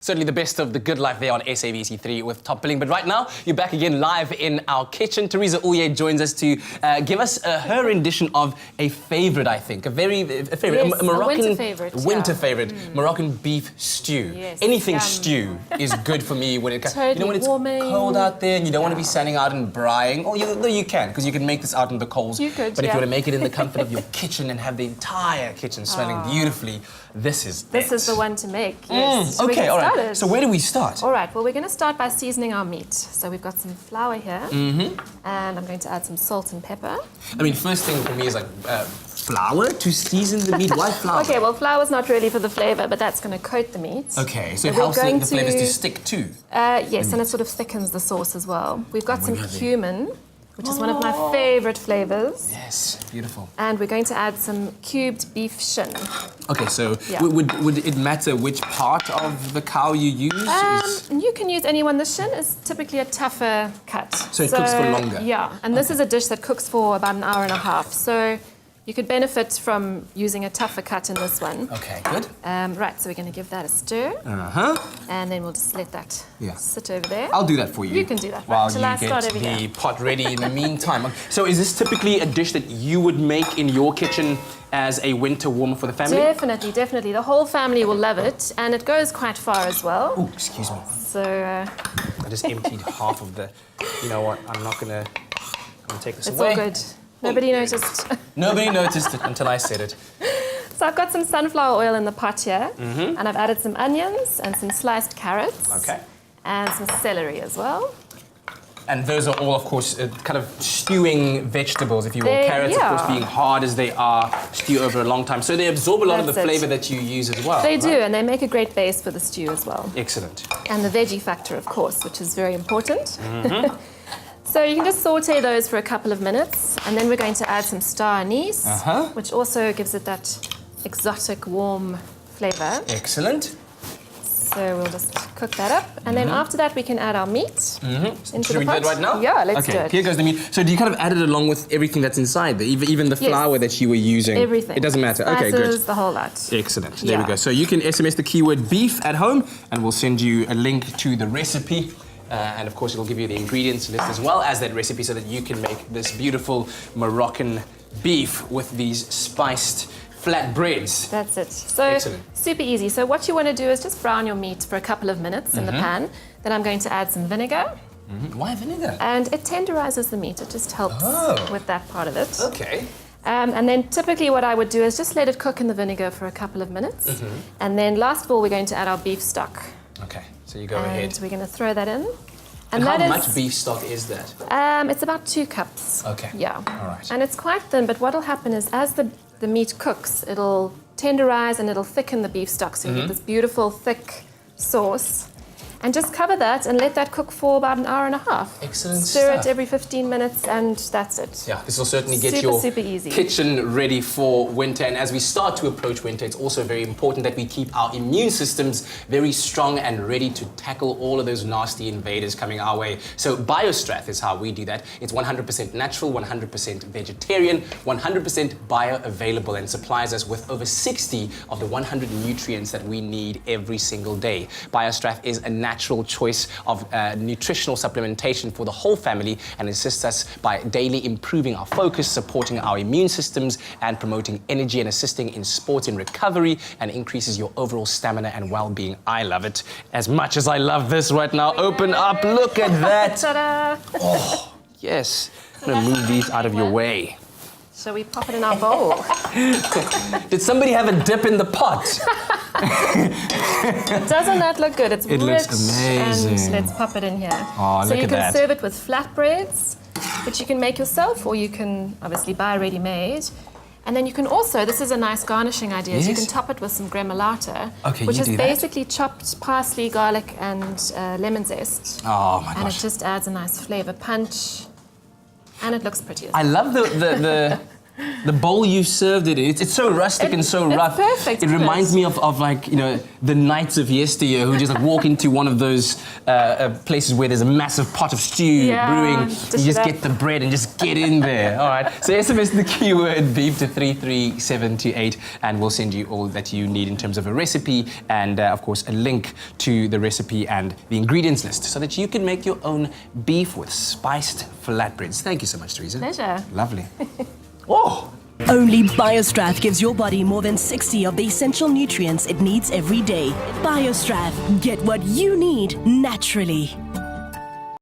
Certainly the best of the good life there on SABC3 with Top Billing. But right now, you're back again live in our kitchen. Teresa Ulyate joins us to give us her rendition of a favorite, I think. A favorite. Yes, a Moroccan winter favorite. Moroccan beef stew. Yes, Anything yum. stew is good for me when it comes. Totally you know, when it's warming. cold out there and you don't want to be standing out and drying. Oh, no, you can, because you can make this out in the coals. You could, But if you want to make it in the comfort of your kitchen and have the entire kitchen smelling beautifully, this is the one to make. Yes. Shall we okay, get all right. started? So where do we start? All right, well, we're going to start by seasoning our meat. So we've got some flour here, and I'm going to add some salt and pepper. I mean, first thing for me is like flour to season the meat. Why flour? Okay, well, flour's not really for the flavor, but that's going to coat the meat. Okay, so it we're helps going the flavors to stick too. Yes, and it sort of thickens the sauce as well. We've got some cumin, which is one of my favorite flavors. Yes, beautiful. And we're going to add some cubed beef shin. Okay, so Yeah. would it matter which part of the cow you use? And you can use any one. The shin is typically a tougher cut. So it cooks for longer? Yeah, and this is a dish that cooks for about an hour and a half. So you could benefit from using a tougher cut in this one. Okay, good. Right, so we're going to give that a stir. And then we'll just let that sit over there. I'll do that for you. You can do that. While Shall you I start get over the here? pot ready in the meantime. So is this typically a dish that you would make in your kitchen as a winter warmer for the family? Definitely, definitely. The whole family will love it, and it goes quite far as well. Oh, excuse me. So, I just emptied half of the... You know what? I'm going to take this it's away. all good. Nobody noticed. Nobody noticed it until I said it. So I've got some sunflower oil in the pot here, and I've added some onions and some sliced carrots. Okay. And some celery as well. And those are all, of course, kind of stewing vegetables, if you will. Carrots, of course, being hard as they are, stew over a long time. So they absorb a lot of the flavour that you use as well. They do, and they make a great base for the stew as well. Excellent. And the veggie factor, of course, which is very important. So you can just saute those for a couple of minutes, and then we're going to add some star anise, which also gives it that exotic, warm flavour. Excellent. So we'll just cook that up, and then after that we can add our meat into Should the we pot. do that right now? Yeah, let's do it. Here goes the meat. So do you kind of add it along with everything that's inside there, even the flour that you were using? Everything. It doesn't matter. Spices, okay, good. the whole lot. Excellent. There we go. So you can SMS the keyword beef at home, and we'll send you a link to the recipe. And of course, it'll give you the ingredients list as well as that recipe so that you can make this beautiful Moroccan beef with these spiced flatbreads. That's it. So Excellent. Super easy. So what you want to do is just brown your meat for a couple of minutes in the pan. Then I'm going to add some vinegar. Why vinegar? And it tenderizes the meat. It just helps with that part of it. Okay. And then typically what I would do is just let it cook in the vinegar for a couple of minutes. And then last of all, we're going to add our beef stock. Okay, so you go ahead. And we're going to throw that in. And how much beef stock is that? It's about 2 cups. Okay. Yeah. All right. And it's quite thin, but what'll happen is as the meat cooks, it'll tenderize and it'll thicken the beef stock. So you get this beautiful, thick sauce. And just cover that and let that cook for about an hour and a half. Excellent Stir stuff. it every 15 minutes and that's it. Yeah, this will certainly get super your easy. kitchen ready for winter. And as we start to approach winter, it's also very important that we keep our immune systems very strong and ready to tackle all of those nasty invaders coming our way. So BioStrath is how we do that. It's 100% natural, 100% vegetarian, 100% bioavailable, and supplies us with over 60 of the 100 nutrients that we need every single day. BioStrath is a natural choice of nutritional supplementation for the whole family and assists us by daily improving our focus, supporting our immune systems, and promoting energy and assisting in sports and recovery, and increases your overall stamina and well-being. I love it as much as I love this right now. Open up, look at that. Ta-da! Oh, yes. I'm gonna move these out of your way. Shall we pop it in our bowl? Did somebody have a dip in the pot? Doesn't that look good? It's It rich, looks amazing. And let's pop it in here. Oh, so look you at can that. serve it with flatbreads, which you can make yourself, or you can obviously buy ready-made. And then you can also, this is a nice garnishing idea, is you can top it with some gremolata, which is basically chopped parsley, garlic, and lemon zest. Oh my And it just adds a nice flavor punch, and it looks pretty as I well. love The bowl you served it in, it's so rustic and so rough. Perfect. It reminds me of like, you know, the knights of yesteryear who just like walk into one of those places where there's a massive pot of stew brewing. You just get the bread and just get in there. All right. So SMS the keyword beef to 33728 and we'll send you all that you need in terms of a recipe and, of course, a link to the recipe and the ingredients list so that you can make your own beef with spiced flatbreads. Thank you so much, Teresa. Pleasure. Lovely. Oh! Only BioStrath gives your body more than 60 of the essential nutrients it needs every day. BioStrath, get what you need naturally.